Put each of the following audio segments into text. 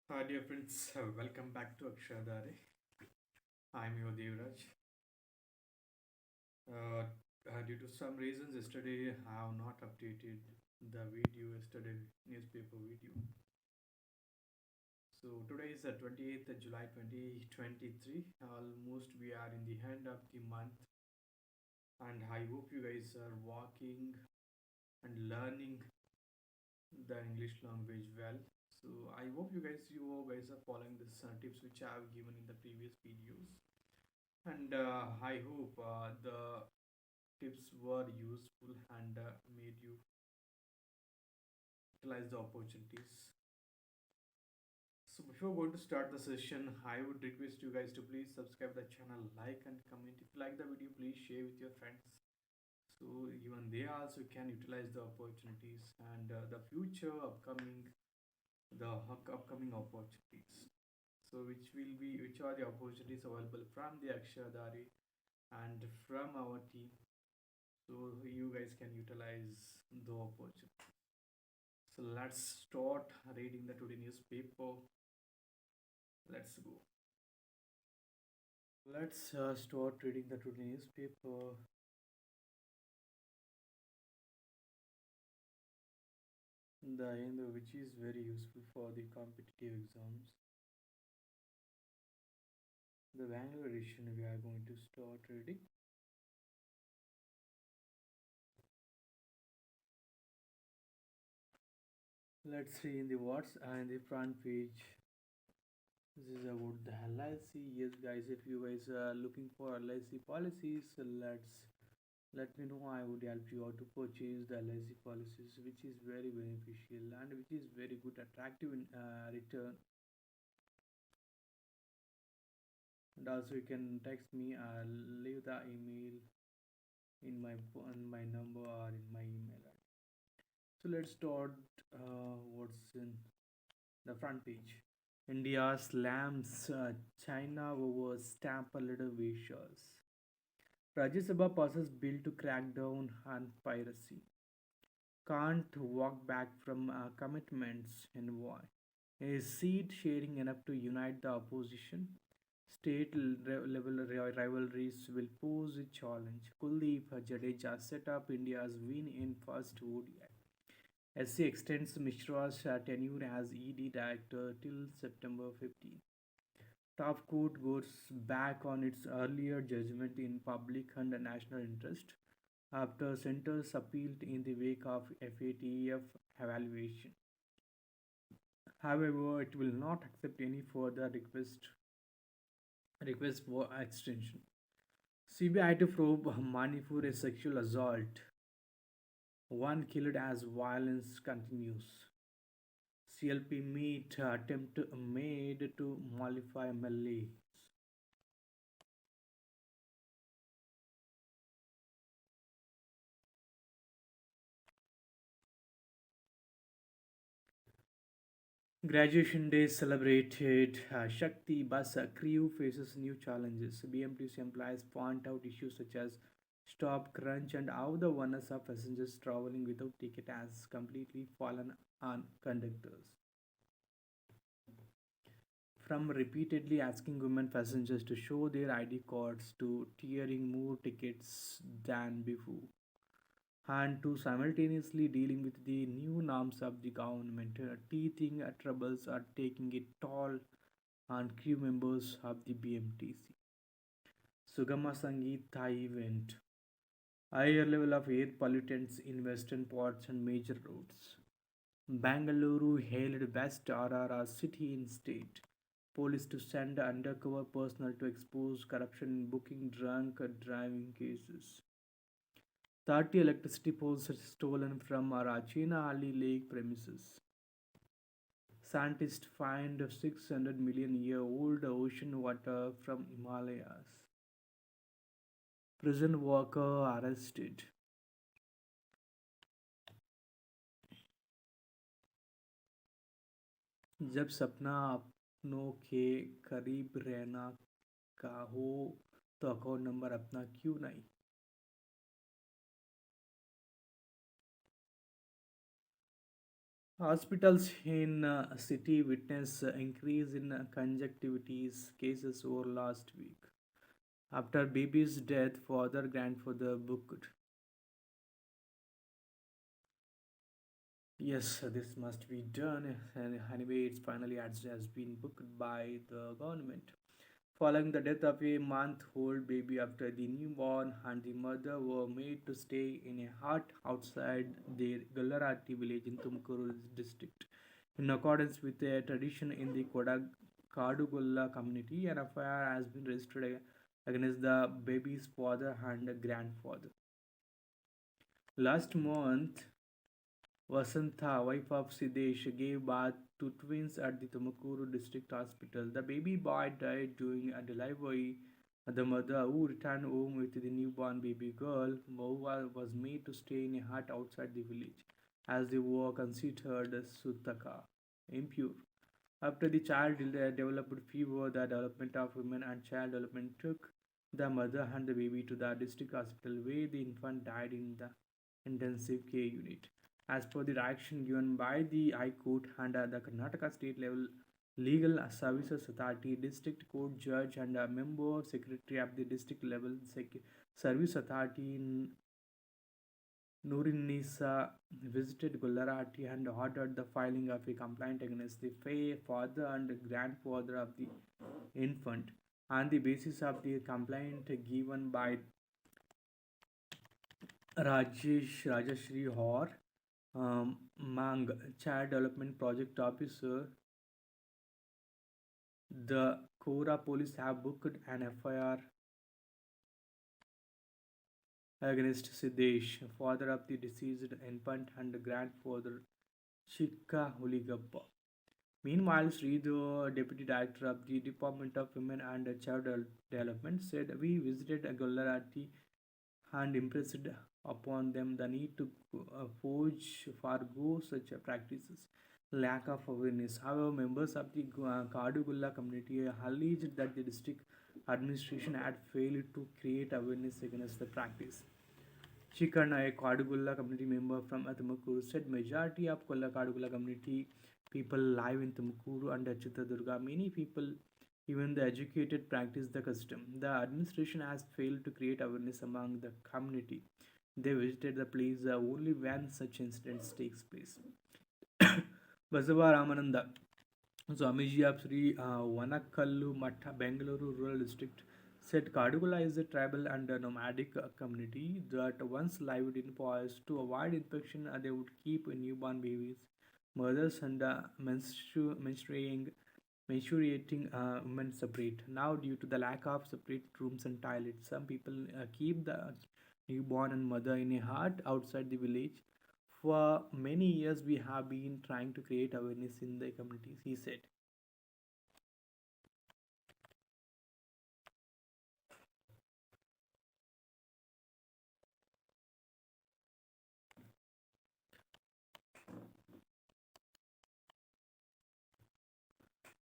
Hi dear friends, welcome back to Akshadare. I'm your Devraj. Uh, Due to some reasons, yesterday I have not updated the video, yesterday newspaper video. So today is the 28th of July 2023. Almost we are in the end of the month, and I hope you guys are walking and learning the English language well. So I hope you guys are following the tips which I have given in the previous videos. And I hope the tips were useful and made you utilize the opportunities. So before going to start the session, I would request you guys to please subscribe the channel, like and comment. If you like the video, please share with your friends. So even they also can utilize the opportunities and the future upcoming opportunities. So which are the opportunities available from the Akshadari and from our team, so you guys can utilize the opportunity. So let's start reading the today newspaper. Let's go. Let's start reading the today newspaper. The end which is very useful for the competitive exams. The Bangalore edition we are going to start reading. Let's see in the what's and the front page. This is about the LIC. Yes, guys, if you guys are looking for LIC policies, let me know. I would help you out to purchase the LIC policies, which is very beneficial and which is very good, attractive in return. And also, you can text me. I'll leave the email in my number or in my email ID. So let's start. What's in the front page? India slams China over stamp little wishes. Rajya Sabha passes bill to crack down on piracy. Can't walk back from commitments and why? Is seat sharing enough to unite the opposition? State level rivalries will pose a challenge. Kuldeep Jadeja set up India's win in first ODI. SC extends Mishra's tenure as ED director till September 15. Top court goes back on its earlier judgment in public and national interest after centers appealed in the wake of FATF evaluation. However, it will not accept any further request for extension. CBI to probe Manipur a sexual assault. One killed as violence continues. CLP meet attempt made to mollify Malays. Graduation day celebrated. Shakti bus crew faces new challenges. BMTC employees point out issues such as stop crunch and how the onus of passengers traveling without ticket has completely fallen on conductors. From repeatedly asking women passengers to show their ID cards to tearing more tickets than before, and to simultaneously dealing with the new norms of the government. Teething troubles are taking a toll on crew members of the BMTC. Sugama Sangeeta event. Higher level of air pollutants in western parts and major roads. Bangalore hailed best RRR city in state. Police to send undercover personnel to expose corruption in booking drunk driving cases. 30 electricity poles stolen from Rachina Ali Lake premises. Scientists find 600 million year old ocean water from Himalayas. Prison worker arrested. जब सपना अपनों के करीब रहना का हो तो account number अपना क्यों नहीं? Hospitals in city witness increase in conjunctivitis cases over last week. After baby's death, father grandfather booked. Yes, this must be done. And anyway, it's finally has been booked by the government. Following the death of a month-old baby after the newborn and the mother were made to stay in a hut outside their Gallarati village in Tumkuru district. In accordance with a tradition in the Kadugulla community, an FIR has been registered against the baby's father and grandfather. Last month, Vasantha, wife of Siddesh, gave birth to twins at the Tumakuru District Hospital. The baby boy died during a delivery. The mother, who returned home with the newborn baby girl, Mowa, was made to stay in a hut outside the village, as they were considered Sutaka, impure. After the child developed fever, the development of women and child development took the mother and the baby to the district hospital, where the infant died in the intensive care unit. As per the direction given by the High Court and the Karnataka State Level Legal Services Authority, District Court Judge and a member secretary of the District Level Service Authority Nurinisa visited Gularati and ordered the filing of a complaint against the father and grandfather of the infant. On the basis of the complaint given by Rajashri Hor, Mang, Child Development Project Officer, the Kora police have booked an FIR against Siddesh, father of the deceased infant and grandfather Chikka Huligappa. Meanwhile, Sri, the deputy director of the Department of Women and Child Development, said we visited Gollarati and impressed upon them the need to forge forgo such practices. Lack of awareness. However, members of the Kadugulla community alleged that the district administration had failed to create awareness against the practice. Shikarna, a Kadugulla community member from Tumakuru, said majority of Kadugulla community people live in Tumakuru and Chitradurga. Many people, even the educated, practice the custom. The administration has failed to create awareness among the community. They visited the place only when such incidents takes place. Basava Ramananda, Swamiji of Sri Vanakallu Matta, Bengaluru Rural District, said Kadugula is a tribal and a nomadic community that once lived in forests. To avoid infection, they would keep newborn babies, mothers, and menstruating women separate. Now, due to the lack of separate rooms and toilets, some people keep the newborn and mother in a hut outside the village. For many years, we have been trying to create awareness in the communities, he said.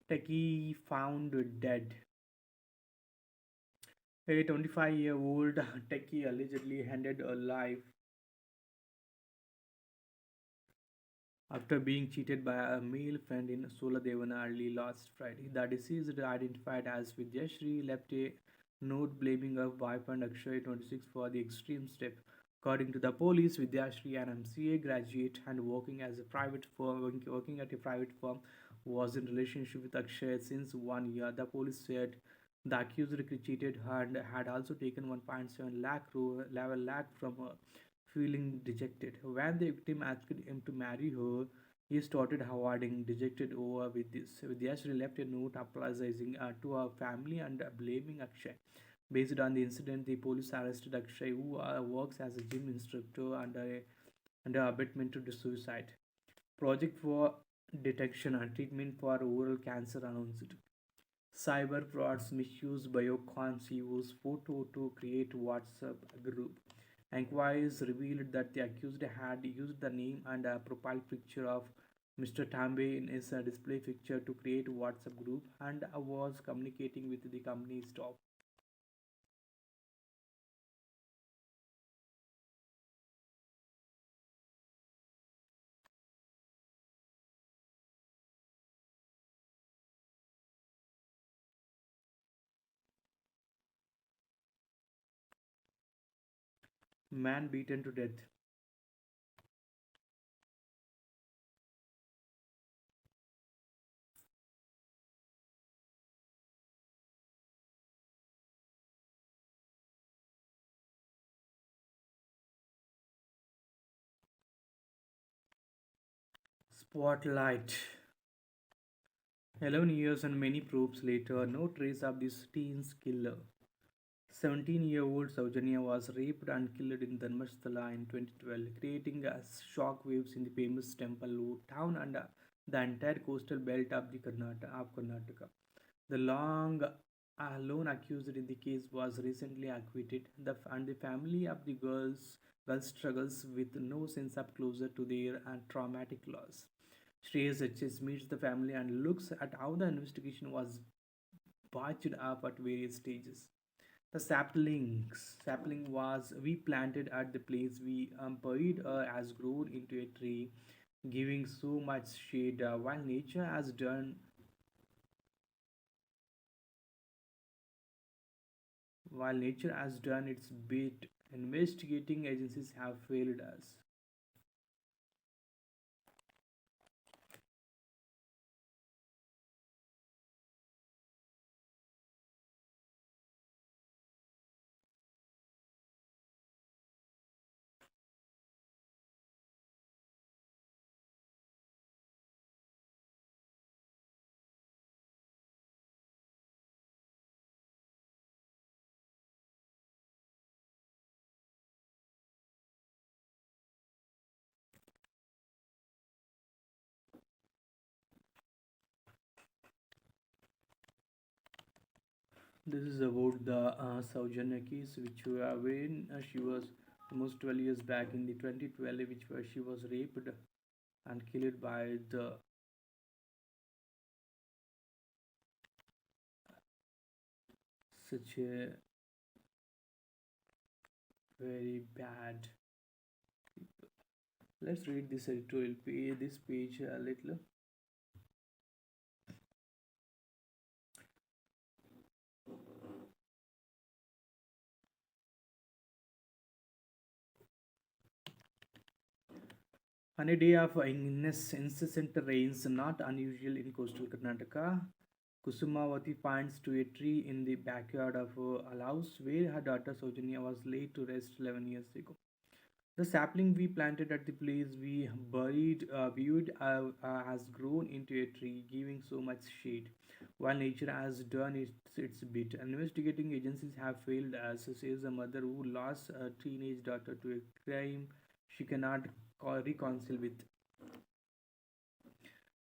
Techie found dead. A 25-year-old techie allegedly ended her life after being cheated by a male friend in Soladevana early last Friday. The deceased, identified as Vidyashri, left a note blaming her boyfriend Akshay, 26, for the extreme step. According to the police, Vidyashri, an MCA graduate and working at a private firm, was in relationship with Akshay since 1 year. The police said the accused cheated her and had also taken 1.7 lakh from her. Feeling dejected, when the victim asked him to marry her, he started avoiding, dejected over with this. Vidyashri left a note apologizing to her family and blaming Akshay. Based on the incident, the police arrested Akshay, who works as a gym instructor under abetment to suicide. Project for detection and treatment for oral cancer announced. Cyber frauds misuse Biocon CEO's photo to create WhatsApp group. Enquiries revealed that the accused had used the name and a profile picture of Mr. Tambe in his display picture to create a WhatsApp group and was communicating with the company's staff. Man beaten to death. Spotlight. 11 years and many proofs later, no trace of this teen's killer. 17-year-old Saujanya was raped and killed in Dharmasthala in 2012, creating shockwaves in the famous temple town and the entire coastal belt of Karnataka. The lone accused in the case was recently acquitted, and the family of the girl struggles with no sense of closure to their traumatic loss. Shreyas HS meets the family and looks at how the investigation was botched up at various stages. The sapling was we planted at the place we buried has grown into a tree, giving so much shade. While nature has done its bit, investigating agencies have failed us. This is about the Saujanya case, which when she was almost 12 years back in the 2012, which where she was raped and killed by the such a very bad. Let's read this editorial page, this page a little. On a day of incessant rains, not unusual in coastal Karnataka, Kusumavati finds to a tree in the backyard of a house where her daughter Sojanya was laid to rest 11 years ago. The sapling we planted at the place we viewed has grown into a tree, giving so much shade. While nature has done its bit, investigating agencies have failed, as says a mother who lost a teenage daughter to a crime she cannot reconcile with.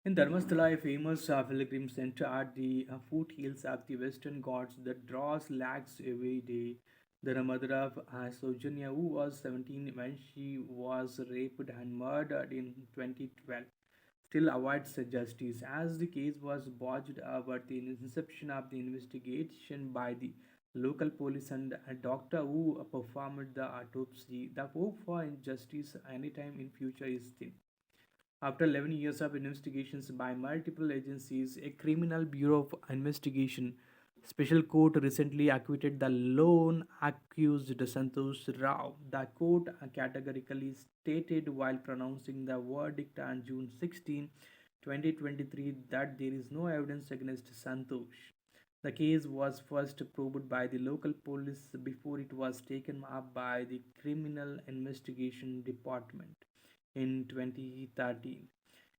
In Dharmasthala, a famous pilgrim center at the foothills of the Western Ghats that draws lakhs every day, the mother of Sojanya, who was 17 when she was raped and murdered in 2012, still awaits justice. As the case was botched up at the inception of the investigation by the local police and a doctor who performed the autopsy, the hope for justice anytime in future is thin. After 11 years of investigations by multiple agencies, a criminal bureau of investigation special court recently acquitted the lone accused Santosh Rao. The court categorically stated while pronouncing the verdict on June 16, 2023, that there is no evidence against Santosh. The case was first probed by the local police before it was taken up by the Criminal Investigation Department in 2013.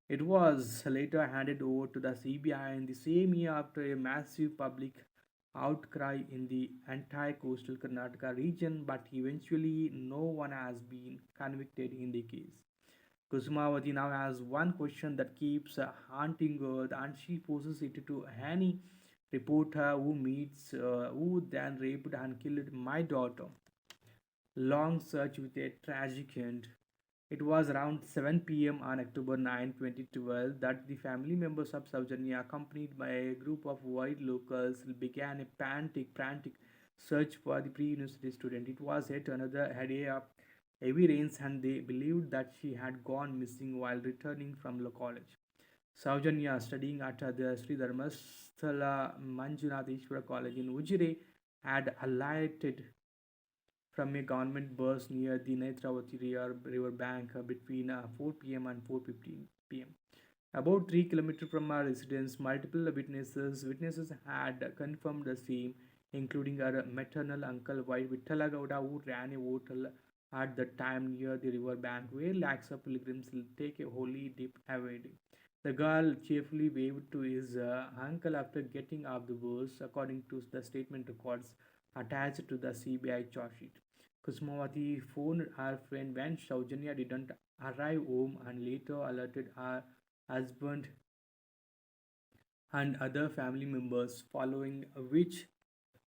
It was later handed over to the CBI in the same year after a massive public outcry in the entire coastal Karnataka region, but eventually no one has been convicted in the case. Kusumavati now has one question that keeps haunting her, and she poses it to any reporter who then raped and killed my daughter. Long search with a tragic end. It was around 7 p.m. on October 9, 2012, that the family members of Saujanya, accompanied by a group of worried locals, began a frantic search for the pre-university student. It was yet another day of heavy rains, and they believed that she had gone missing while returning from the college. Saujanya, studying at the Sri Dharmasthala Manjunath Ishwara College in Ujire, had alighted from a government bus near the Netravati river bank between 4 p.m. and 4:15 p.m. About 3 kilometers from our residence, multiple witnesses had confirmed the same, including our maternal uncle White Vithala Gowda, who ran a hotel at the time near the river bank, where lakhs of pilgrims take a holy dip every day. The girl cheerfully waved to his uncle after getting off the bus, according to the statement records attached to the CBI charge sheet. Kusmawati phoned her friend when Saujanya didn't arrive home and later alerted her husband and other family members, following which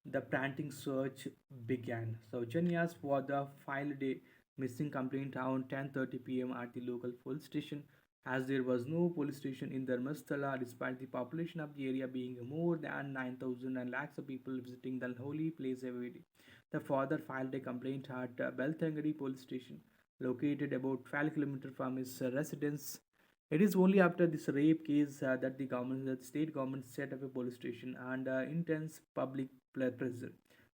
the frantic search began. Saujanyas father filed a missing complaint around 10:30 p.m. at the local police station, as there was no police station in Dharmasthala despite the population of the area being more than 9,000 and lakhs of people visiting the holy place every day. The father filed a complaint at Belthangadi police station, located about 12 kilometers from his residence. It is only after this rape case that the state government set up a police station and intense public pressure.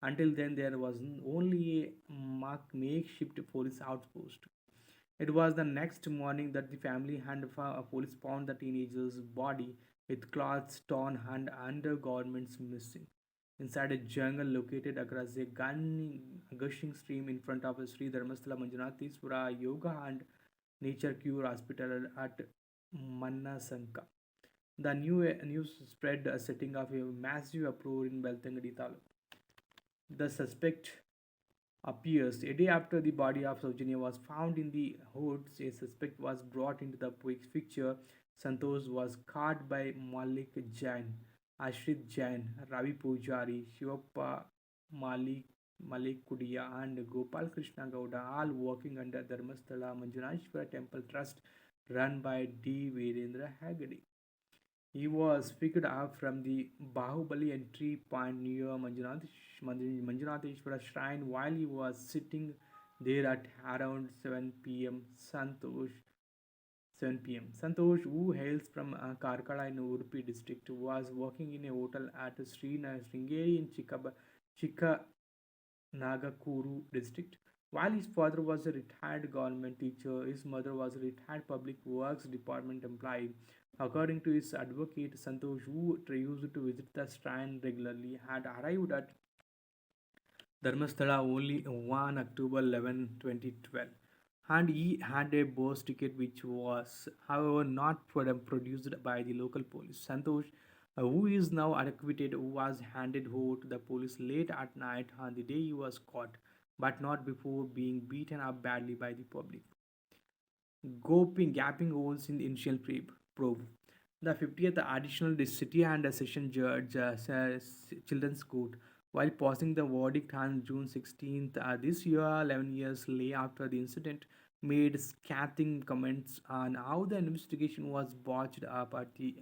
Until then, there was only a makeshift police outpost. It was the next morning that the family and police found the teenager's body with clothes torn and undergarments missing inside a jungle located across a gushing stream in front of Sri Dharmasthala Manjunatheswara Yoga and Nature Cure Hospital at Mannasanka. The news spread, setting off a massive uproar in Beltangadi Taluk. The suspect appears a day after the body of Saujanya was found in the woods. A suspect was brought into the picture. Santosh was caught by Malik Jain, Ashrit Jain, Ravi Pujari, Shivappa Malik Malik Kudia, and Gopal Krishna Gowda, all working under Dharmasthala Manjunashwara Temple Trust run by D. Virendra Hagade. He was picked up from the Bahubali entry point near Manjunatheshwara shrine while he was sitting there at around 7 p.m. 7 p.m. Santosh, who hails from Karkala in Udupi district, was working in a hotel at Sringeri in Nagakuru district. While his father was a retired government teacher, his mother was a retired public works department employee. According to his advocate, Santosh, who used to visit the shrine regularly, had arrived at Dharmasthala only on October 11, 2012, and he had a bus ticket which was, however, not produced by the local police. Santosh, who is now acquitted, was handed over to the police late at night on the day he was caught, but not before being beaten up badly by the public, gapping holes in the initial probe. The 50th additional city and a session judge says Children's Court, while passing the verdict on June 16th this year, 11 years late after the incident, made scathing comments on how the investigation was botched up at the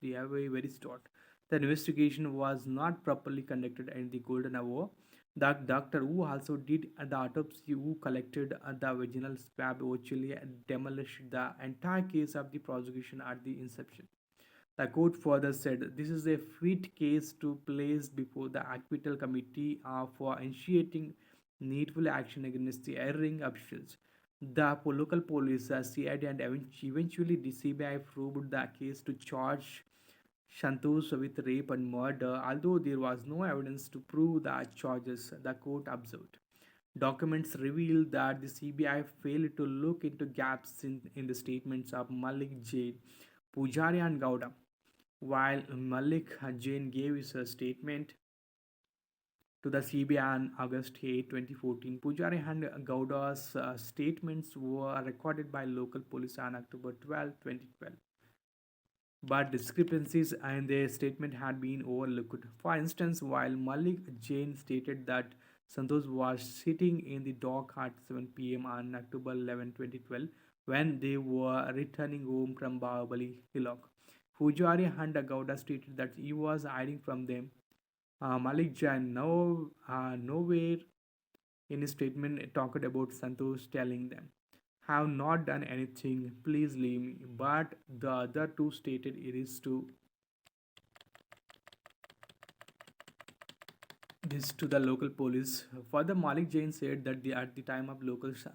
very start. The investigation was not properly conducted in the golden hour. The doctor who also did the autopsy, who collected the vaginal swab, virtually demolished the entire case of the prosecution at the inception. The court further said this is a fit case to place before the acquittal committee for initiating needful action against the erring officials. The local police, CID, and eventually the CBI probed the case to charge Santosh with rape and murder, although there was no evidence to prove the charges, the court observed. Documents reveal that the CBI failed to look into gaps in the statements of Malik Jain, Pujari, and Gowda. While Malik Jain gave his statement to the CBI on August 8, 2014, Pujari and Gowda's statements were recorded by local police on October 12, 2012. But discrepancies in their statement had been overlooked. For instance, while Malik Jain stated that Santosh was sitting in the dock at 7 p.m. on October 11, 2012, when they were returning home from Bahubali Hillock, Pujari and Gowda stated that he was hiding from them. Malik Jain nowhere in his statement talked about Santosh telling them, have not done anything, please leave me. But the other two stated it is to this to the local police. Further, Malik Jain said that at the time of locals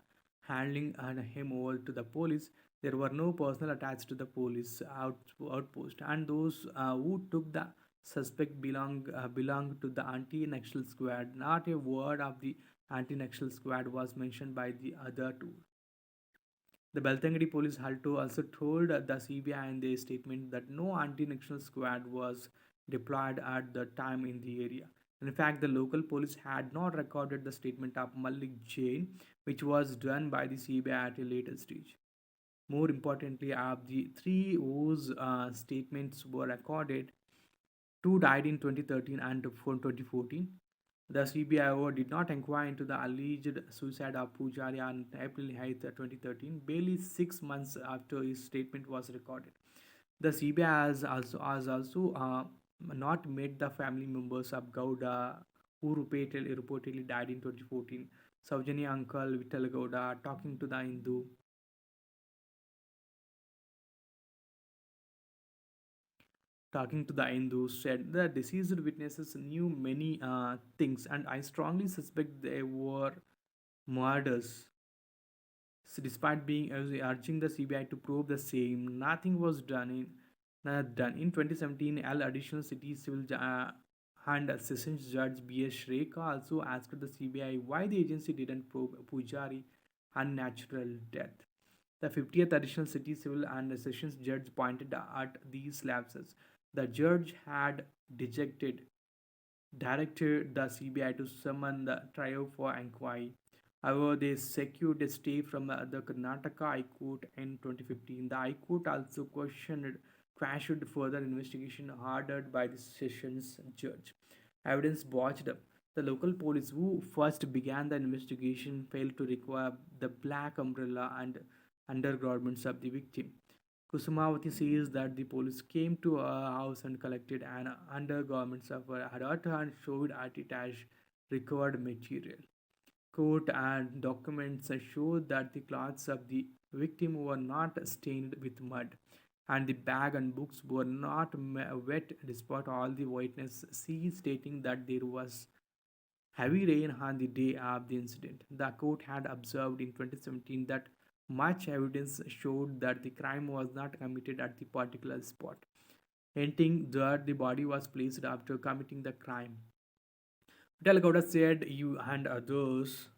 handling him over to the police, there were no personnel attached to the police outpost, and those who took the suspect belonged to the anti-nexal squad. Not a word of the anti-nexal squad was mentioned by the other two. The Beltangadi police also told the CBI in their statement that no anti-nexal squad was deployed at the time in the area. In fact, the local police had not recorded the statement of Malik Jain, which was done by the CBI at a later stage. More importantly, of the three whose statements were recorded, two died in 2013 and 2014. The CBIO did not inquire into the alleged suicide of Pujari on April 8, 2013, barely 6 months after his statement was recorded. The CBI has also not met the family members of Gowda, who reportedly died in 2014. Saujanya uncle Vittal Gowda, talking to the Hindu, said the deceased witnesses knew many things, and I strongly suspect they were murders. So despite being urging the CBI to probe the same, nothing was done. In 2017, L additional city and sessions judge B.S. Shreka also asked the CBI why the agency didn't probe Pujari unnatural death. The 50th additional city civil and sessions judge pointed at these lapses. The judge had dejected directed the CBI to summon the trio for inquiry. However, they secured a stay from the Karnataka High Court in 2015. The High Court also questioned further investigation ordered by the Sessions judge. Evidence botched up. The local police who first began the investigation failed to recover the black umbrella and undergarments of the victim. Kusumavati says that the police came to her house and collected an undergarments of her daughter and showed at it as recovered material. Court and documents show that the clothes of the victim were not stained with mud, and the bag and books were not wet despite all the whiteness. See, stating that there was heavy rain on the day of the incident. The court had observed in 2017 that much evidence showed that the crime was not committed at the particular spot, hinting that the body was placed after committing the crime. Vital said, "You and others."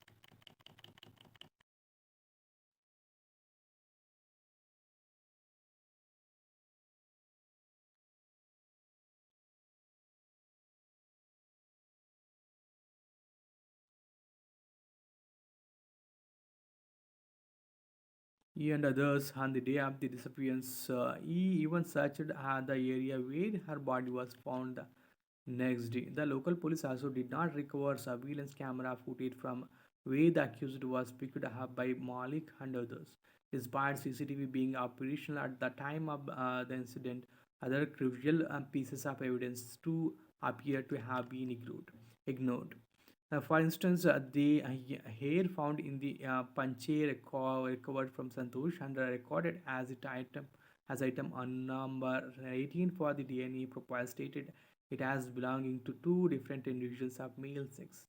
He and others on the day of the disappearance. He even searched the area where her body was found the next day. The local police also did not recover surveillance camera footage from where the accused was picked up by Malik and others. Despite CCTV being operational at the time of the incident, other crucial pieces of evidence too appear to have been ignored. For instance, the hair found in the panche recovered from Santosh and recorded as item on number 18 for the DNA profile stated it as belonging to two different individuals of male sex.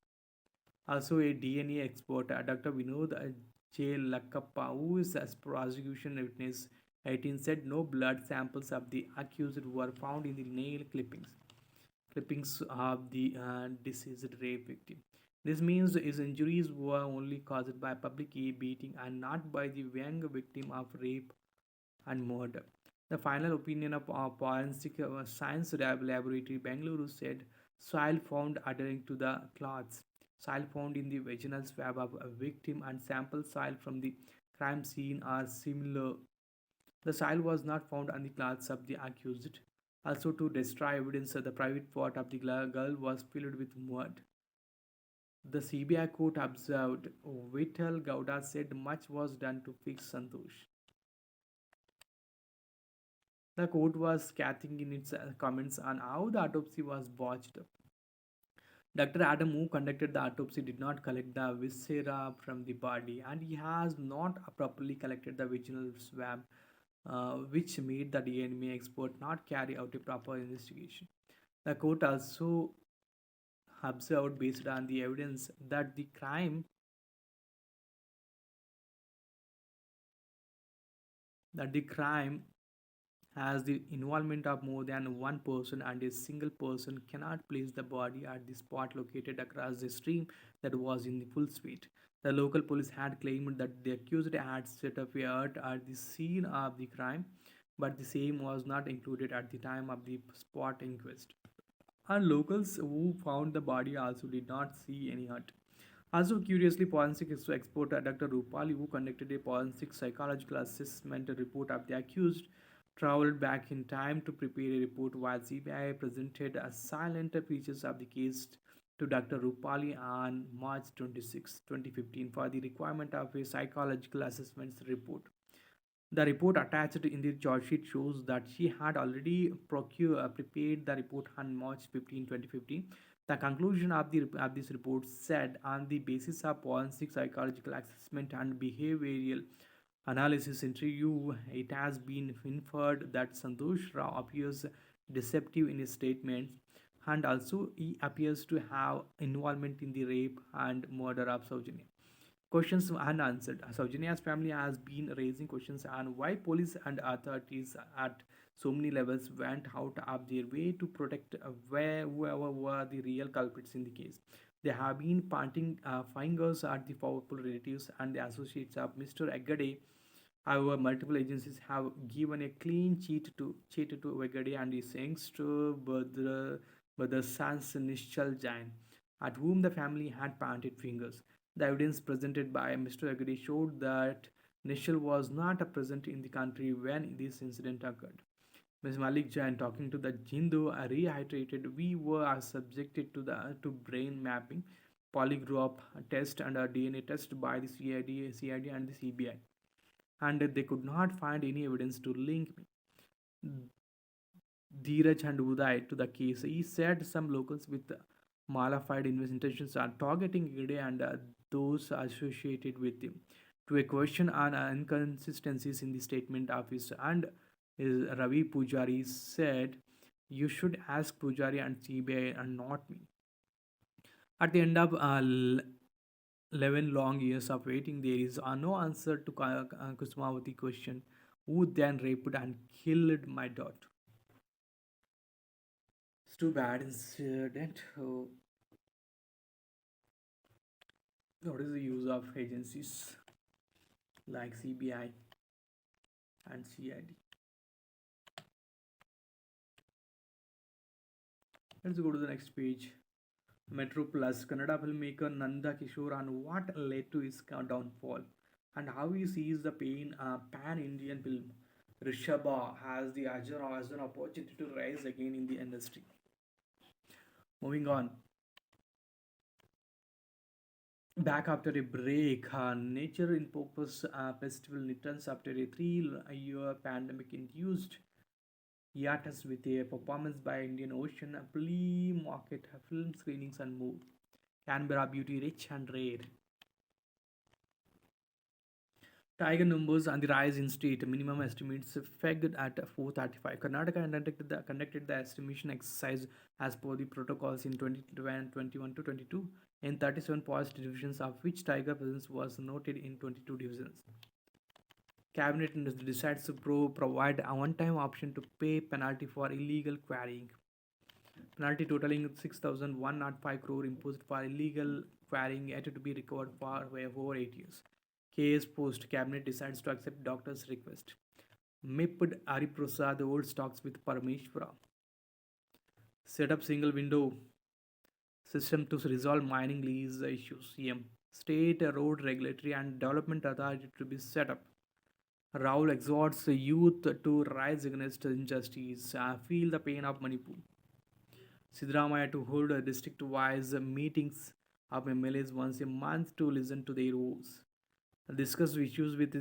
Also, a DNA expert, Dr. Vinod J. Lakkappa, who is as prosecution witness 18, said no blood samples of the accused were found in the nail clippings of the deceased rape victim. This means his injuries were only caused by public beating and not by the young victim of rape and murder. The final opinion of Forensic Science Laboratory Bangalore said soil found adhering to the cloths, soil found in the vaginal swab of a victim, and sample soil from the crime scene are similar. The soil was not found on the clothes of the accused. Also, to destroy evidence, the private part of the girl was filled with mud. The CBI court observed Vittal Gowda said much was done to fix Santosh. The court was scathing in its comments on how the autopsy was botched. Dr. Adam, who conducted the autopsy, did not collect the viscera from the body and he has not properly collected the vaginal swab, which made the DNA expert not carry out a proper investigation. The court also observed based on the evidence that the crime has the involvement of more than one person and a single person cannot place the body at the spot located across the stream that was in the full speed. The local police had claimed that the accused had set up a hut at the scene of the crime, but the same was not included at the time of the spot inquest. And locals who found the body also did not see any hurt. Also, curiously, forensic expert Dr. Rupali, who conducted a forensic psychological assessment report of the accused, traveled back in time to prepare a report while CBI presented a silent features of the case to Dr. Rupali on March 26, 2015, for the requirement of a psychological assessment report. The report attached in the charge sheet shows that she had already prepared the report on March 15, 2015. The conclusion of this report said, on the basis of forensic psychological assessment and behavioral analysis interview, it has been inferred that Santosh Rao appears deceptive in his statements and also he appears to have involvement in the rape and murder of Saujanya. Questions unanswered. Saujany's family has been raising questions on why police and authorities at so many levels went out of their way to protect whoever were the real culprits in the case. They have been pointing fingers at the powerful relatives and the associates of Mr. Agade. However, multiple agencies have given a clean cheat to Vegade and his youngster brother Sans Nishal Jain, at whom the family had pointed fingers. The evidence presented by Mr. Agade showed that Nishal was not present in the country when this incident occurred. Ms. Malik Jain, talking to the Jindu, reiterated we were subjected to brain mapping, polygraph test, and a DNA test by the CID and the CBI, and they could not find any evidence to link me, Dheeraj and Uday, to the case. He said some locals with malified intentions are targeting Gide and those associated with him. To a question on inconsistencies in the statement of his and Ravi Pujari said, "You should ask Pujari and CBI and not me." At the end of 11 long years of waiting, there is no answer to Kusmavati question, who then raped and killed my daughter. It's too bad incident. What is the use of agencies like CBI and CID? Let's go to the next page. Metro Plus, Kannada filmmaker Nanda Kishore, on what led to his downfall and how he sees the pain pan Indian film. Rishabha has the as an opportunity to rise again in the industry. Moving on, back after a break, Nature in Purpose Festival returns after a 3 year pandemic induced hiatus with a performance by Indian Ocean, a flea market, film screenings, and more. Canberra Beauty Rich and Rare. Tiger numbers on the rise in state. Minimum estimates pegged at 435. Karnataka conducted the estimation exercise as per the protocols in 2021 to 22 in 37 positive divisions, of which tiger presence was noted in 22 divisions. Cabinet decides to provide a one-time option to pay penalty for illegal quarrying. Penalty totaling 6,105 crore imposed for illegal quarrying yet to be recovered for over 8 years. Case post, Cabinet decides to accept doctor's request. MIPD Hariprasad holds talks with Parameshwara. Set up single window system to resolve mining lease issues. CM. State Road Regulatory and Development Authority to be set up. Rahul exhorts youth to rise against injustice, feel the pain of Manipur. Sidramaya to hold district-wise meetings of MLAs once a month to listen to their woes. Discuss issues with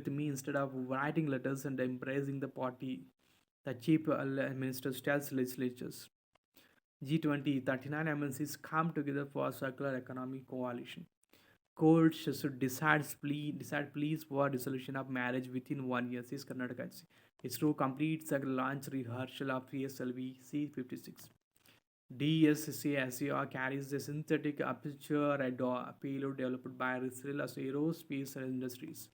me instead of writing letters and embracing the party. The chief minister tells legislatures. G20 39 MNCs come together for a circular economy coalition. Courts should decide please for dissolution of marriage within 1 year, says Karnataka. ISRO completes a launch rehearsal of PSLV C-56. DSCSCR carries a synthetic aperture radar payload developed by Israel Aerospace Industries.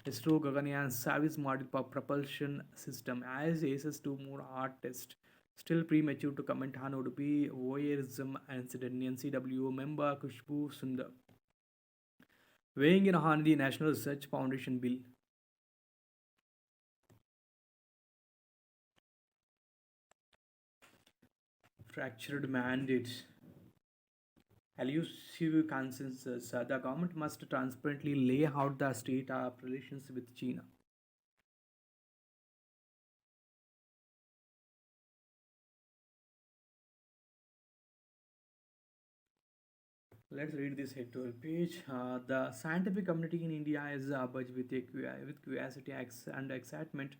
ISRO Gaganyaan Service Model Propulsion System as ASS-2 more hard test. Still premature to comment on Udupi voyeurism incident. NCW member Kushbu Sundar. Weighing in on the National Research Foundation bill. Fractured mandates. Elusive consensus. The government must transparently lay out the state of relations with China. Let's read this editorial page. The scientific community in India is abuzz with curiosity and excitement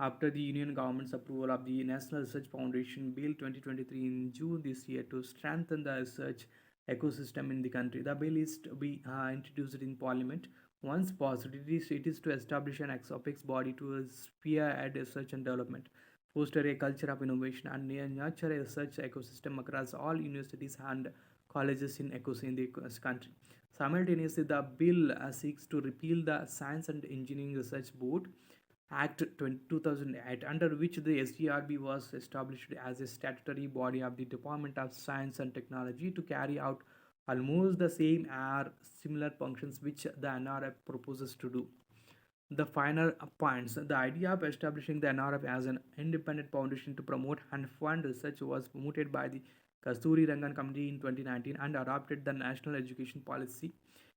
after the Union government's approval of the National Research Foundation Bill 2023 in June this year to strengthen the research ecosystem in the country. The bill is to be introduced in Parliament. Once passed, it is to establish an apex body to spearhead research and development, foster a culture of innovation, and nurture a research ecosystem across all universities and colleges in the country. Simultaneously, the bill seeks to repeal the Science and Engineering Research Board Act 2008, under which the SDRB was established as a statutory body of the Department of Science and Technology to carry out almost the same or similar functions which the NRF proposes to do. The final points. The idea of establishing the NRF as an independent foundation to promote and fund research was promoted by the Kasturi Rangan Committee in 2019 and adopted the National Education Policy.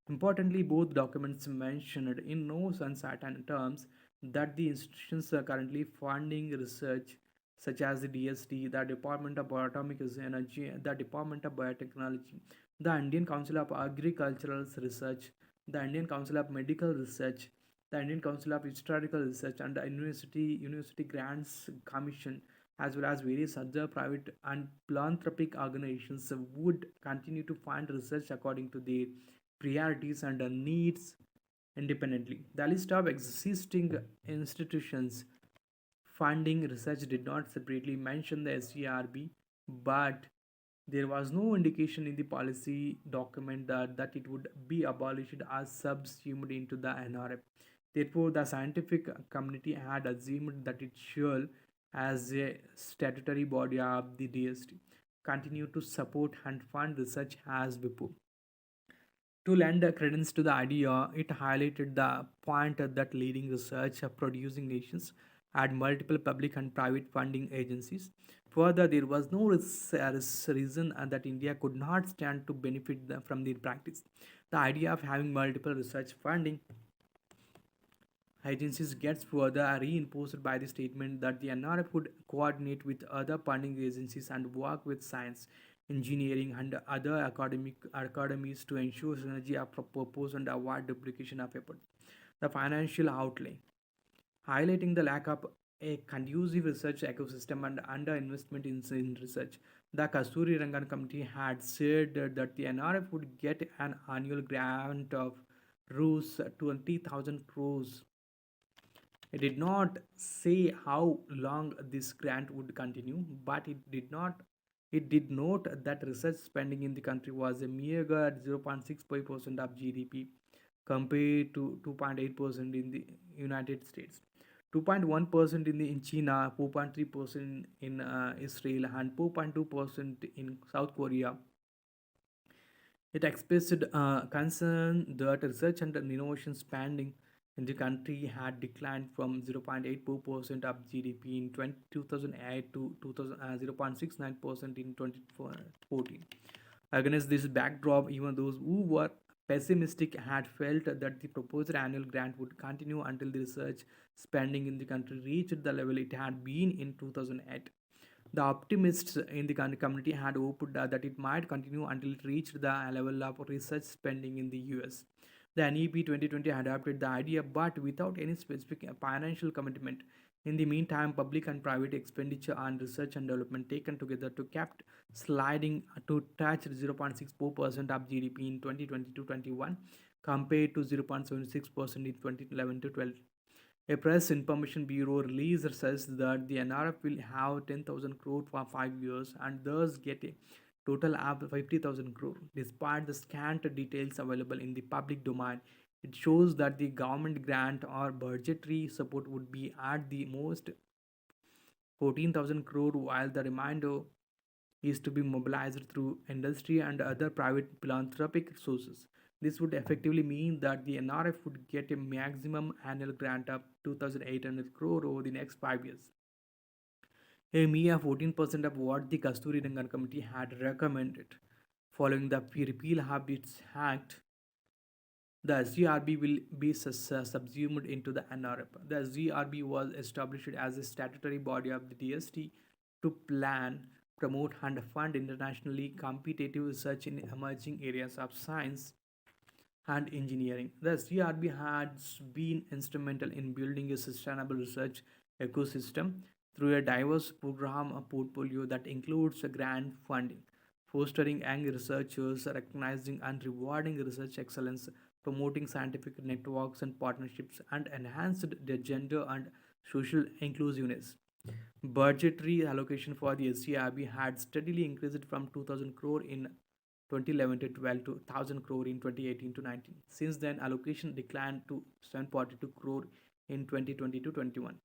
Importantly, both documents mentioned in no uncertain terms that the institutions are currently funding research such as the DST, the Department of Atomic Energy, the Department of Biotechnology, the Indian Council of Agricultural Research, the Indian Council of Medical Research, the Indian Council of Historical Research, and the University Grants Commission, as well as various other private and philanthropic organizations, would continue to fund research according to their priorities and needs independently. The list of existing institutions funding research did not separately mention the SGRB, but there was no indication in the policy document that it would be abolished or subsumed into the NRF. Therefore, the scientific community had assumed that it should, as a statutory body of the DST, continue to support and fund research as before. To lend credence to the idea, it highlighted the point that leading research producing nations had multiple public and private funding agencies. Further, there was no reason that India could not stand to benefit from the practice. The idea of having multiple research funding agencies gets further reinforced by the statement that the NRF would coordinate with other funding agencies and work with science, engineering, and other academic academies to ensure synergy of purpose and avoid duplication of effort. The financial outlay, highlighting the lack of a conducive research ecosystem and underinvestment in research. The Kasturi Rangan Committee had said that the NRF would get an annual grant of Rs 20,000 crores. It did not say how long this grant would continue, but it did note that research spending in the country was a meager 0.65% of GDP compared to 2.8% in the United States, 2.1% in China, 4.3% in Israel, and 4.2% in South Korea. It expressed concern that research and innovation spending in the country had declined from 0.84% of GDP in 2008 to 0.69% in 2014. Against this backdrop, even those who were pessimistic had felt that the proposed annual grant would continue until the research spending in the country reached the level it had been in 2008. The optimists in the community had hoped that it might continue until it reached the level of research spending in the US. The NEP 2020 adopted the idea but without any specific financial commitment. In the meantime, public and private expenditure on research and development taken together to kept sliding to touch 0.64% of GDP in 2020 to 21 compared to 0.76% in 2011 to 12. A press information bureau release says that the NRF will have 10,000 crore for 5 years and thus get a total of 50,000 crore. Despite the scant details available in the public domain, it shows that the government grant or budgetary support would be at the most 14,000 crore, while the remainder is to be mobilized through industry and other private philanthropic sources. This would effectively mean that the NRF would get a maximum annual grant of 2,800 crore over the next 5 years, a mere 14% of what the Kasturi Rangan Committee had recommended. Following the Repeal Habits Act, the SGRB will be subsumed into the NRF. The SGRB was established as a statutory body of the DST to plan, promote, and fund internationally competitive research in emerging areas of science and engineering. The SGRB has been instrumental in building a sustainable research ecosystem through a diverse program portfolio that includes grant funding, fostering young researchers, recognizing and rewarding research excellence, promoting scientific networks and partnerships, and enhanced the gender and social inclusiveness. Budgetary allocation for the SCRB had steadily increased from 2000 crore in 2011 to 12 to 1000 crore in 2018 to 19. Since then, allocation declined to 742 crore in 2020 to 21,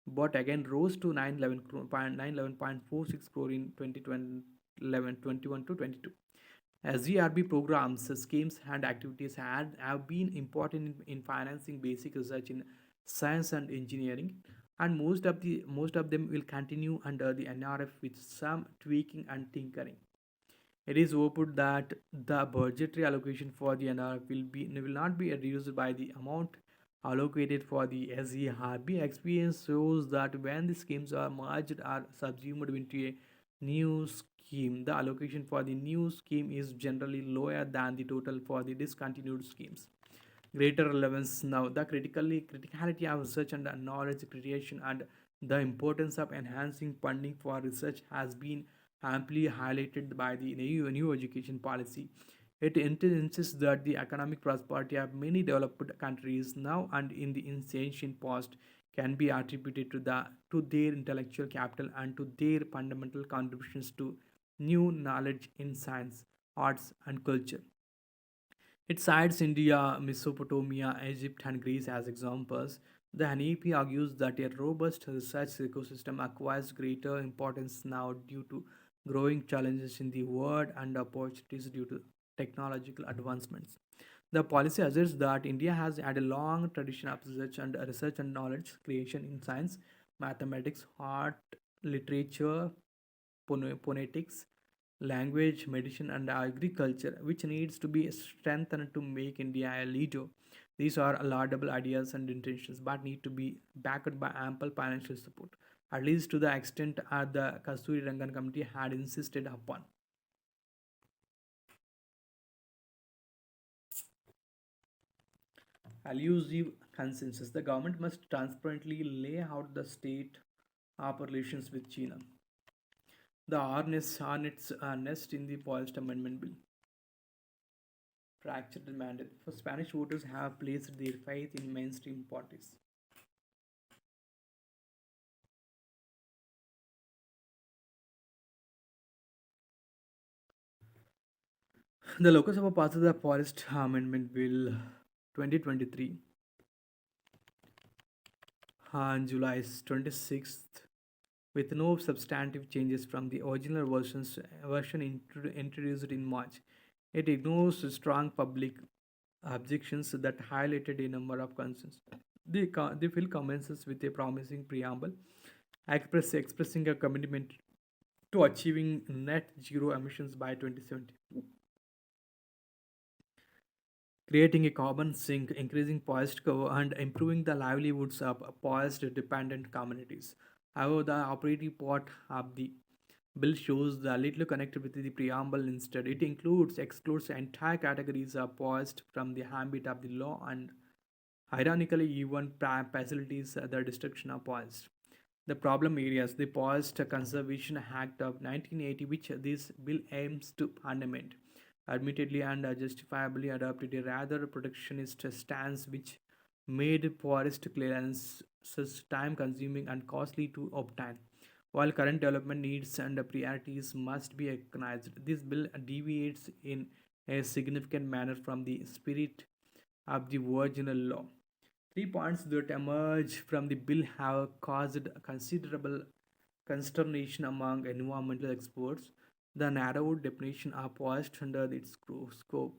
but again rose to 911.46 crore in 2011 21 to 22. SGRB programs, schemes, and activities have been important in financing basic research in science and engineering, and most of them will continue under the NRF with some tweaking and tinkering. It is hoped that the budgetary allocation for the NRF will not be reduced by the amount allocated for the SERB. Experience shows that when the schemes are merged or subsumed into a new scheme, the allocation for the new scheme is generally lower than the total for the discontinued schemes. Greater relevance now. The criticality of research and knowledge creation and the importance of enhancing funding for research has been amply highlighted by the new education policy. It insists that the economic prosperity of many developed countries now and in the ancient past can be attributed to their intellectual capital and to their fundamental contributions to new knowledge in science, arts, and culture. It cites India, Mesopotamia, Egypt, and Greece as examples. The Hanifi argues that a robust research ecosystem acquires greater importance now due to growing challenges in the world and opportunities due to technological advancements. The policy asserts that India has had a long tradition of research and knowledge creation in science, mathematics, art, literature, phonetics, language, medicine, and agriculture, which needs to be strengthened to make India a leader. These are laudable ideas and intentions, but need to be backed by ample financial support, at least to the extent the Kasturi Rangan Committee had insisted upon. Elusive consensus. The government must transparently lay out the state of relations with China. The Hornets nest in the polished amendment bill fractured the mandate, for Spanish voters have placed their faith in mainstream parties. The Lok Sabha passed the Forest Amendment Bill 2023 on July 26th with no substantive changes from the original version introduced in March. It ignores strong public objections that highlighted a number of concerns. The bill commences with a promising preamble expressing a commitment to achieving net zero emissions by 2070, creating a carbon sink, increasing forest cover, and improving the livelihoods of forest dependent communities. However, the operative part of the bill shows the little connected with the preamble. Instead, it excludes entire categories of forest from the ambit of the law and ironically even facilities the destruction of forest. The problem areas, the Forest Conservation Act of 1980, which this bill aims to fundament, admittedly and justifiably adopted a rather protectionist stance which made forest clearance such time consuming and costly to obtain. While current development needs and priorities must be recognized, this bill deviates in a significant manner from the spirit of the original law. 3 points that emerge from the bill have caused considerable consternation among environmental experts. The narrowed definition of forest under its scope,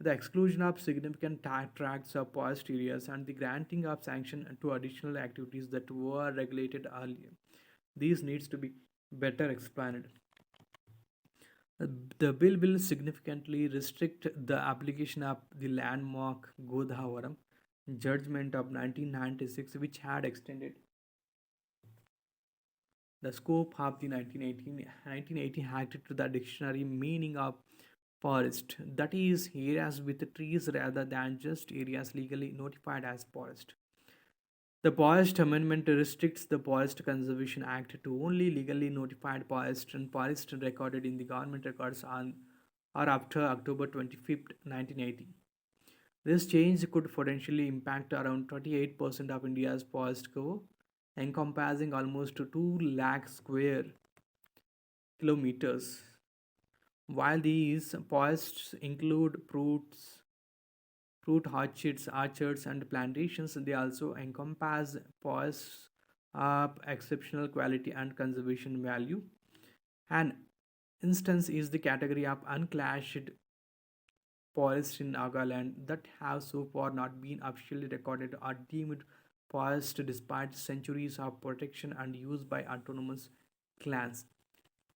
the exclusion of significant tracts of forest areas, and the granting of sanction to additional activities that were regulated earlier. These needs to be better explained. Uh, The bill will significantly restrict the application of the landmark Godhavaram judgment of 1996, which had extended the scope of the 1980 Act to the dictionary meaning of forest, that is, areas with trees rather than just areas legally notified as forest. The Forest Amendment restricts the Forest Conservation Act to only legally notified forests and forests recorded in the government records on or after October 25th, 1980. This change could potentially impact around 28% of India's forest cover, encompassing almost 2 lakh square kilometers. While these forests include fruit orchards, and plantations, they also encompass forests of exceptional quality and conservation value. An instance is the category of unclashed forests in Nagaland that have so far not been officially recorded or deemed forest despite centuries of protection and use by autonomous clans.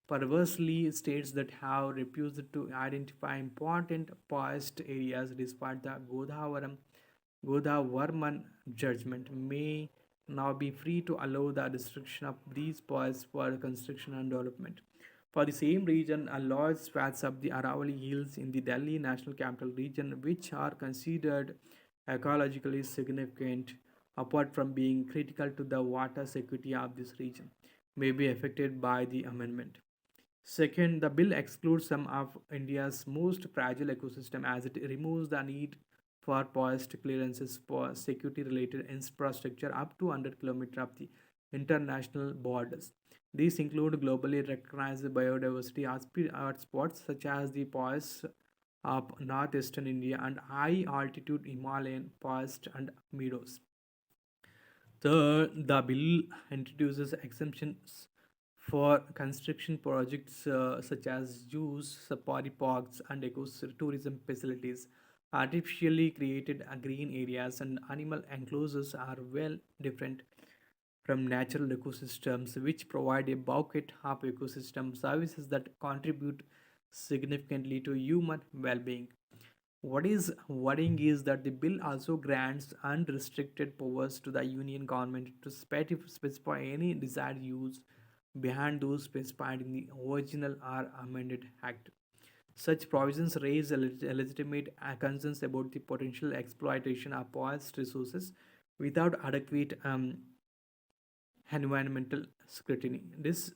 Perversely, states that have refused to identify important forest areas despite the Godavarman judgment may now be free to allow the destruction of these forests for construction and development. For the same region, a large swaths of the Aravalli Hills in the Delhi National Capital Region, which are considered ecologically significant apart from being critical to the water security of this region, may be affected by the amendment. Second, the bill excludes some of India's most fragile ecosystem as it removes the need for forest clearances for security related infrastructure up to 100 km of the international borders. These include globally recognized biodiversity hotspots such as the forests of northeastern India and high altitude Himalayan forests and meadows. The bill introduces exemptions for construction projects such as zoos, safari parks, and ecotourism facilities. Artificially created green areas and animal enclosures are well different from natural ecosystems, which provide a bucket of ecosystem services that contribute significantly to human well being. What is worrying is that the bill also grants unrestricted powers to the union government to specify any desired use behind those specified in the original or amended act. Such provisions raise legitimate concerns about the potential exploitation of forest resources without adequate environmental scrutiny. This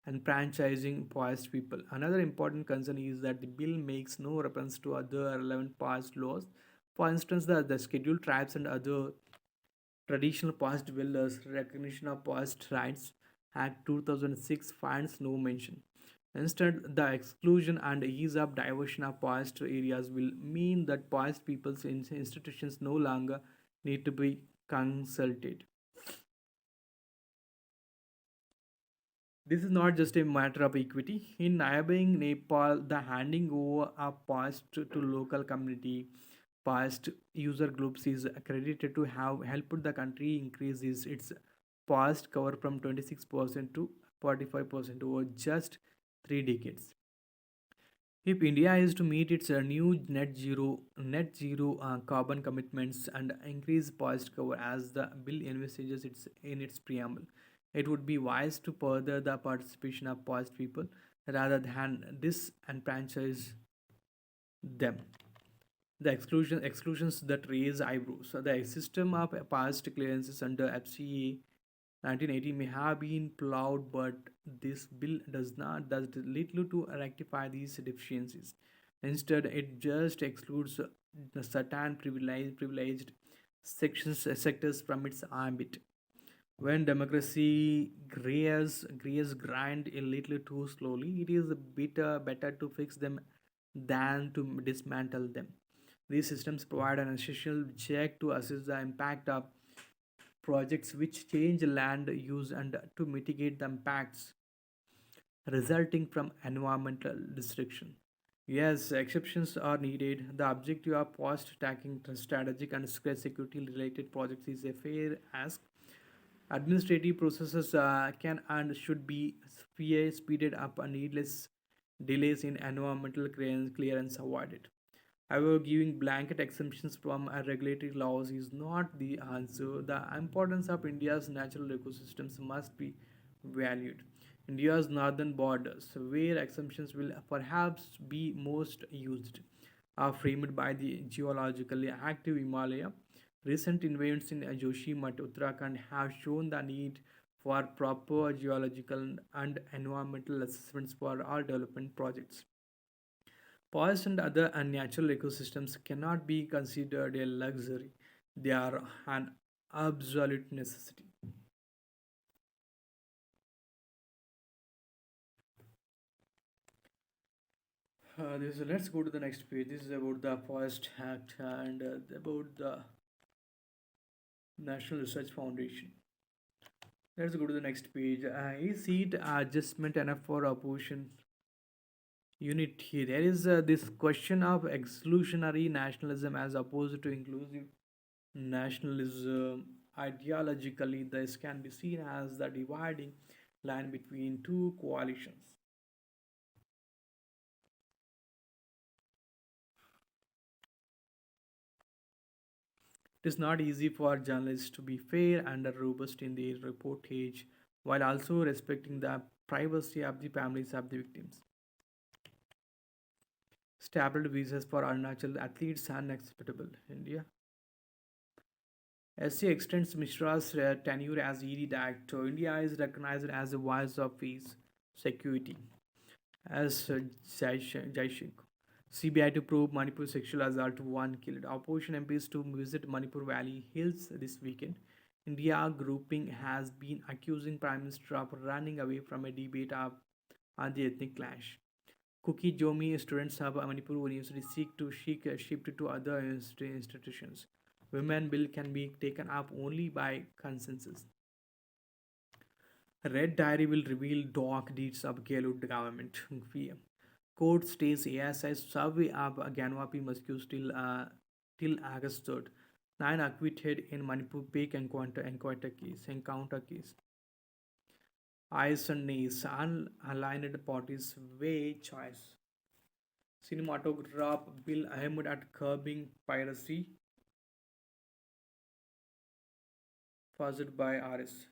and franchising forest people. Another important concern is that the bill makes no reference to other relevant past laws. For instance, the scheduled tribes and other traditional past dwellers recognition of past rights Act 2006 finds no mention. Instead, the exclusion and ease of diversion of past areas will mean that past people's institutions no longer need to be consulted. This is not just a matter of equity. In neighboring Nepal, the handing over of past to local community past user groups is accredited to have helped the country increase its past cover from 26% to 45% over just 3 decades. If India is to meet its new net zero carbon commitments and increase past cover as the bill envisages in its preamble, it would be wise to further the participation of past people rather than disenfranchise them. The exclusions that raise eyebrows. So the system of past clearances under FCA 1980 may have been plowed, but this bill does little to rectify these deficiencies. Instead, it just excludes the certain privileged sectors from its ambit. When democracy greys grind a little too slowly, it is better to fix them than to dismantle them. These systems provide an essential check to assess the impact of projects which change land use and to mitigate the impacts resulting from environmental destruction. Yes, exceptions are needed. The objective of post tracking strategic and security related projects is a fair ask. Administrative processes can and should be speeded up and needless delays in environmental clearance avoided. However, giving blanket exemptions from regulatory laws is not the answer. The importance of India's natural ecosystems must be valued. India's northern borders, where exemptions will perhaps be most used, are framed by the geologically active Himalaya. Recent events in Joshimath, Uttarakhand have shown the need for proper geological and environmental assessments for all development projects. Forests and other unnatural ecosystems cannot be considered a luxury, they are an absolute necessity. Let's go to the next page. This is about the Forest Act and about the National Research Foundation. Let's go to the next page. Is seat adjustment enough for opposition unity? There is this question of exclusionary nationalism as opposed to inclusive nationalism. Ideologically, this can be seen as the dividing line between two coalitions. It is not easy for journalists to be fair and robust in their reportage while also respecting the privacy of the families of the victims. Stable visas for Arunachal athletes unacceptable. India. SC extends Mishra's tenure as ED director. India is recognized as a voice of peace, security. As Jaishink. CBI to probe Manipur sexual assault, one killed. Opposition MPs to visit Manipur Valley Hills this weekend. India grouping has been accusing Prime Minister of running away from a debate on the ethnic clash. Kuki Jomi students of Manipur University seek to shift to other institutions. Women bill can be taken up only by consensus. Red Diary will reveal dark deeds of Gelut government. Court stays ASI survey of Ganwapi Muske's till August 3rd. Nine acquitted in Manipur Peak encounter case. Eyes and knees, unaligned parties weigh choice. Cinematograph Bill Ahmed at curbing piracy, fuzzed by RS.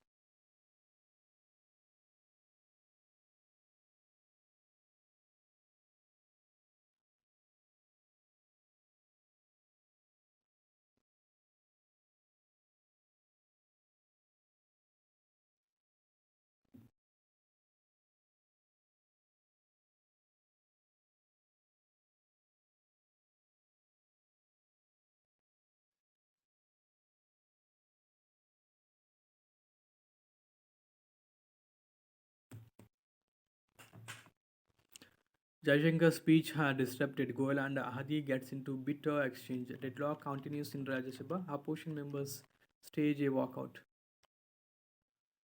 Jaishankar's speech had disrupted. Goel and Hadi gets into bitter exchange. Deadlock continues in Rajya Sabha. Opposition members stage a walkout.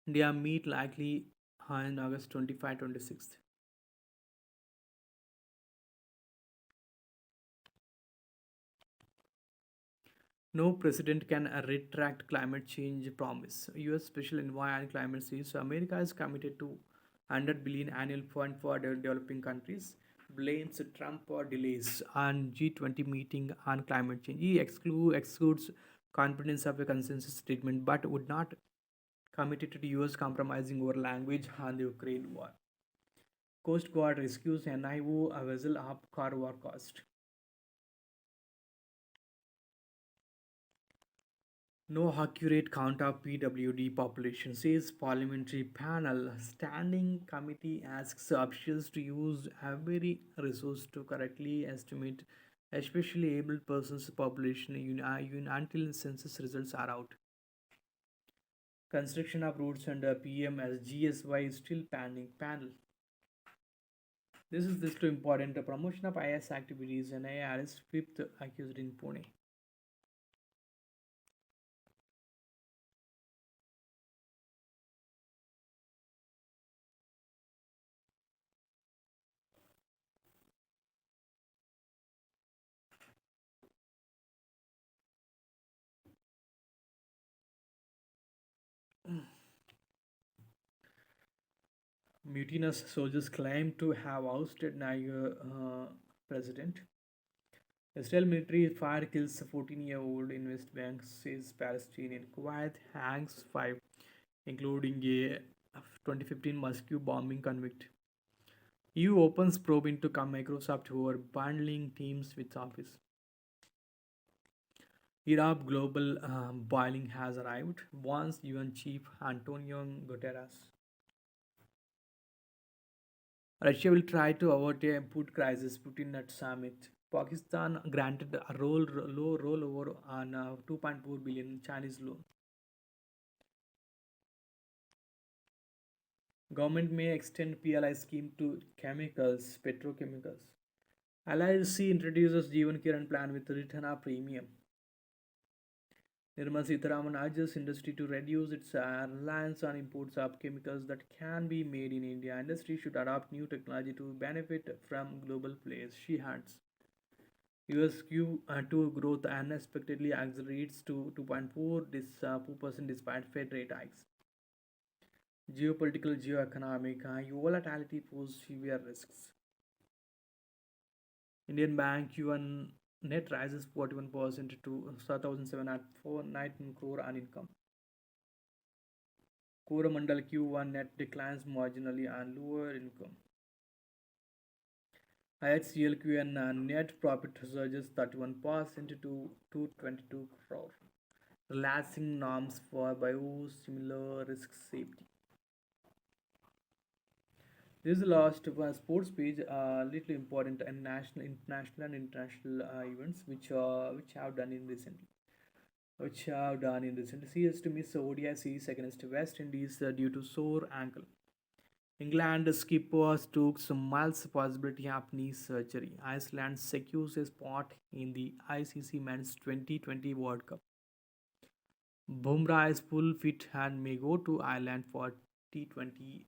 India meet likely on August 25 26. No president can retract climate change promise. US Special Envoy and Climate says America is committed to 100 billion annual fund for developing countries. Blames Trump for delays on G20 meeting on climate change. He excludes confidence of a consensus statement but would not commit to the US compromising over language on the Ukraine war. Coast Guard rescues NIO a vessel of Karwar cost. No accurate count of PWD population, says parliamentary panel. Standing committee asks officials to use every resource to correctly estimate especially able persons population until census results are out. Construction of routes under PMSGSY is still pending. Panel. This is too important. The promotion of IS activities and ARS fifth accused in Pune. Mutinous soldiers claim to have ousted Niger president. Israel military fire kills a 14-year-old in West Bank, says Palestinian. Kuwait hangs five, including a 2015 Mosque bombing convict. EU opens probe into Microsoft over bundling Teams with Office. Iraq global boiling has arrived, warns UN Chief Antonio Guterres. Russia will try to avert a food crisis, Putin at summit. Pakistan granted a low rollover on 2.4 billion Chinese loan. Government may extend PLI scheme to chemicals, petrochemicals. LIC introduces Jeevan Kiran plan with return of premium. Nirmala Sitharaman urges industry to reduce its reliance on imports of chemicals that can be made in India. Industry should adopt new technology to benefit from global players. She adds. US Q2 growth unexpectedly accelerates to 2.4% despite Fed rate hikes. Geopolitical, geoeconomic, volatility pose severe risks. Indian Bank Q1 net rises 41% to 1,749 crore on income. Coromandel Q1 net declines marginally on lower income. IHCLQN net profit surges 31% to 222 crore. Relaxing norms for biosimilar risk safety. This is the last sports page, little important and international and international events which have done in recently. Which have done in recently. CS to miss ODI series against West Indies due to sore ankle. England skipper Stokes Miles possibility of knee surgery. Iceland secures a spot in the ICC Men's 2020 World Cup. Bumrah is full fit and may go to Ireland for T20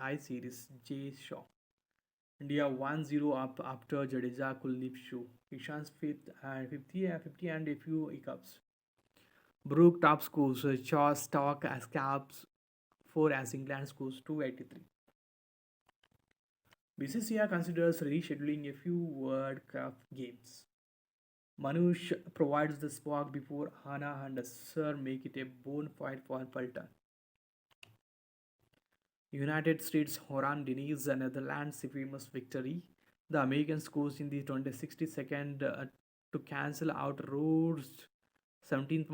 I Series. J Shaw. India 1-0 up after Jadeja Kuldeep show. Ishan's fifth and 50 and a few hiccups. Brook top scores. Shaw stock as caps 4 as England scores 283. BCCI considers rescheduling a few World Cup games. Manush provides the spark before Hana and Sir make it a bone fight for Paltan. United States Horan denies the Netherlands' famous victory. The Americans scores in the 62nd to cancel out Rhodes' 17th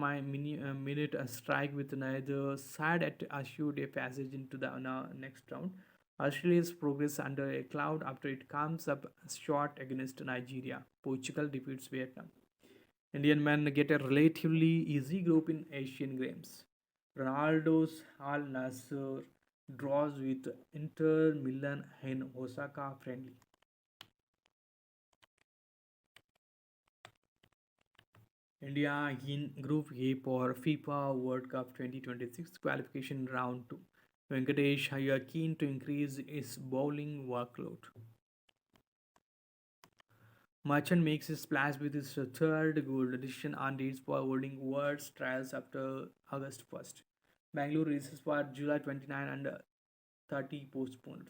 minute strike with neither side at assured a passage into the next round. Australia's progress under a cloud after it comes up short against Nigeria. Portugal defeats Vietnam. Indian men get a relatively easy group in Asian Games. Ronaldo's Al Nassr draws with Inter Milan in Osaka friendly. India in Group A for FIFA World Cup 2026 qualification round 2. Venkatesh are keen to increase his bowling workload. Merchant makes his splash with his third goal addition on dates for holding World's trials after August 1st. Bangalore races for July 29 and 30 postponed.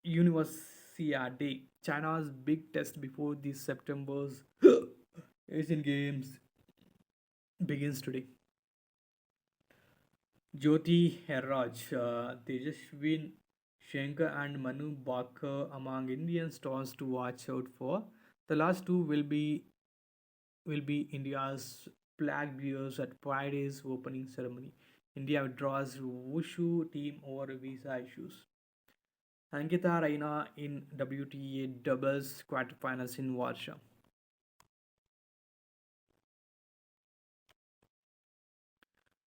Universia Day, China's big test before the September's Asian Games begins today. Jyoti Herraj, Tejaswin Shankar and Manu Baker among Indian stars to watch out for. The last two will be India's flag bearers at Friday's opening ceremony. India withdraws Wushu team over visa issues. Ankita Raina in WTA doubles quarterfinals in Warsaw.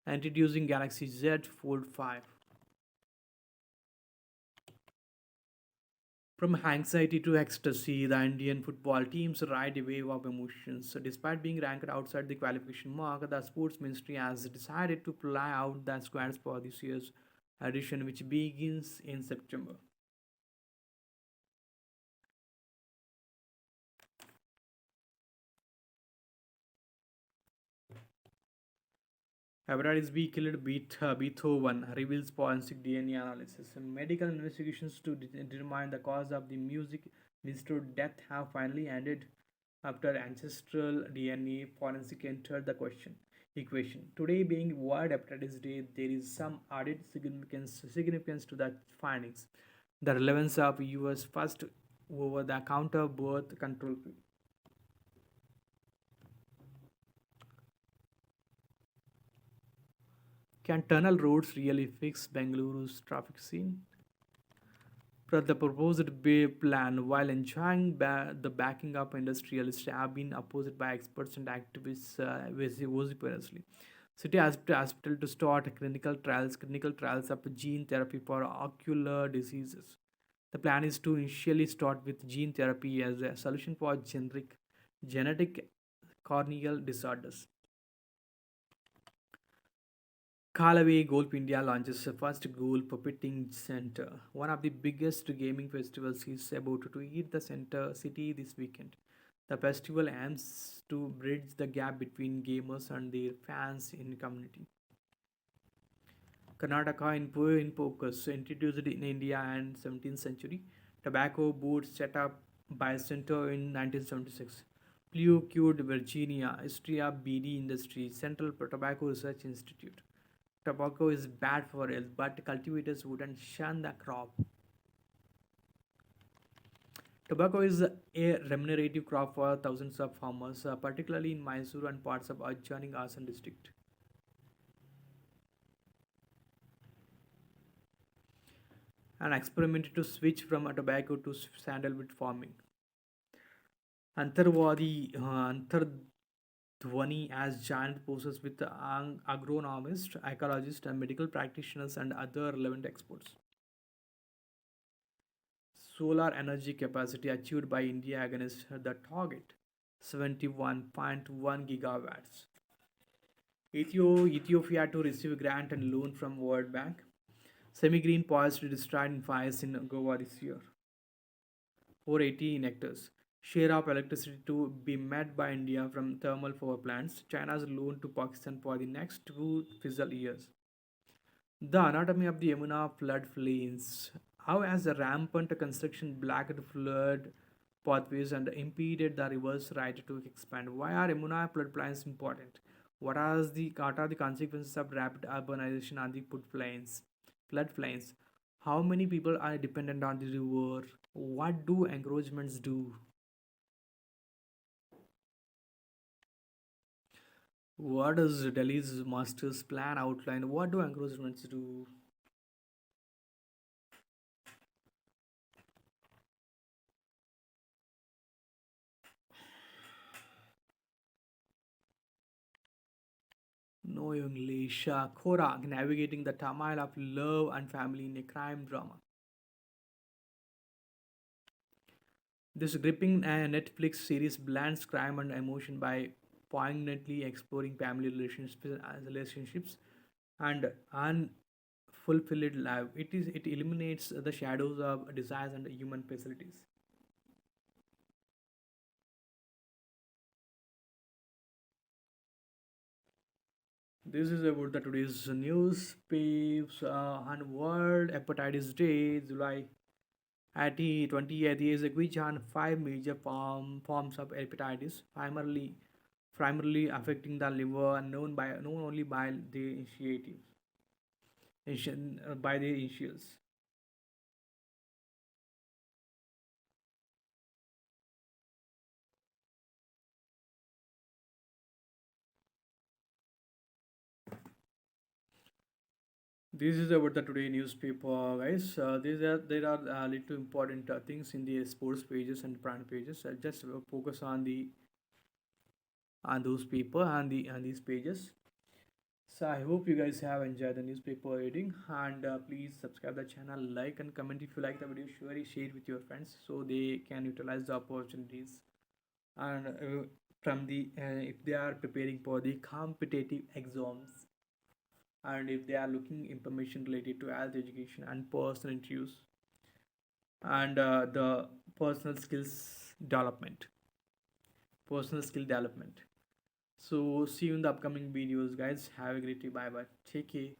Introducing Galaxy Z Fold 5. From anxiety to ecstasy, the Indian football teams ride a wave of emotions. So despite being ranked outside the qualification mark, the sports ministry has decided to fly out the squads for this year's edition, which begins in September. Hepatitis B killed Beethoven reveals forensic DNA analysis. Medical investigations to determine the cause of the music minister death have finally ended after ancestral DNA forensic entered the question equation. Today being World Hepatitis Day, there is some added significance to the findings. The relevance of US first over the counter birth control pill. Can tunnel roads really fix Bengaluru's traffic scene? The proposed plan, while enjoying the backing of industrialists, have been opposed by experts and activists vociferously. City hospital to start clinical trials of gene therapy for ocular diseases. The plan is to initially start with gene therapy as a solution for genetic corneal disorders. Callaway Golf India launches the first golf puppeting center. One of the biggest gaming festivals is about to hit the center city this weekend. The festival aims to bridge the gap between gamers and their fans in community. Karnataka in focus, introduced in India and 17th century. Tobacco board set up by Center in 1976. Peugeot, Virginia, history of BD industry, Central Tobacco Research Institute. Tobacco is bad for health, but cultivators wouldn't shun the crop. Tobacco is a remunerative crop for thousands of farmers, particularly in Mysore and parts of adjoining Assam district. And experimented to switch from a tobacco to sandalwood farming. Antardwani has joined forces with agronomists, ecologists, and medical practitioners and other relevant experts. Solar energy capacity achieved by India against the target 71.1 gigawatts. Ethiopia to receive grant and loan from World Bank. Semi-green poised to destroy in fires in Goa this year. 480 hectares. Share of electricity to be met by India from thermal power plants. China's loan to Pakistan for the next two fiscal years. The anatomy of the Yamuna floodplains. How has the rampant construction blocked flood pathways and impeded the river's right to expand? Why are Yamuna floodplains important? What are the consequences of rapid urbanization on the floodplains? Floodplains. How many people are dependent on the river? What do encroachments do? What does Delhi's master's plan outline? What do encroachments do? Knowingly, Shakora navigating the turmoil of love and family in a crime drama. This gripping Netflix series blends crime and emotion by poignantly exploring family relationships and unfulfilled life. It eliminates the shadows of desires and human facilities. This is about the today's news. Papes on World Hepatitis Day, July at the 20th is a quiz on five major forms of hepatitis, primarily affecting the liver, and known only by the by the initials. This is about the today newspaper, guys. There are little important things in the sports pages and brand pages. I'll just focus on those paper and these pages. So I hope you guys have enjoyed the newspaper reading, and please subscribe the channel, like and comment if you like the video. Surely share it with your friends so they can utilize the opportunities. And from the if they are preparing for the competitive exams, and if they are looking information related to health education and personal interviews, and the personal skills development, personal skill development. So see you in the upcoming videos, guys. Have a great day. Bye bye. Take care.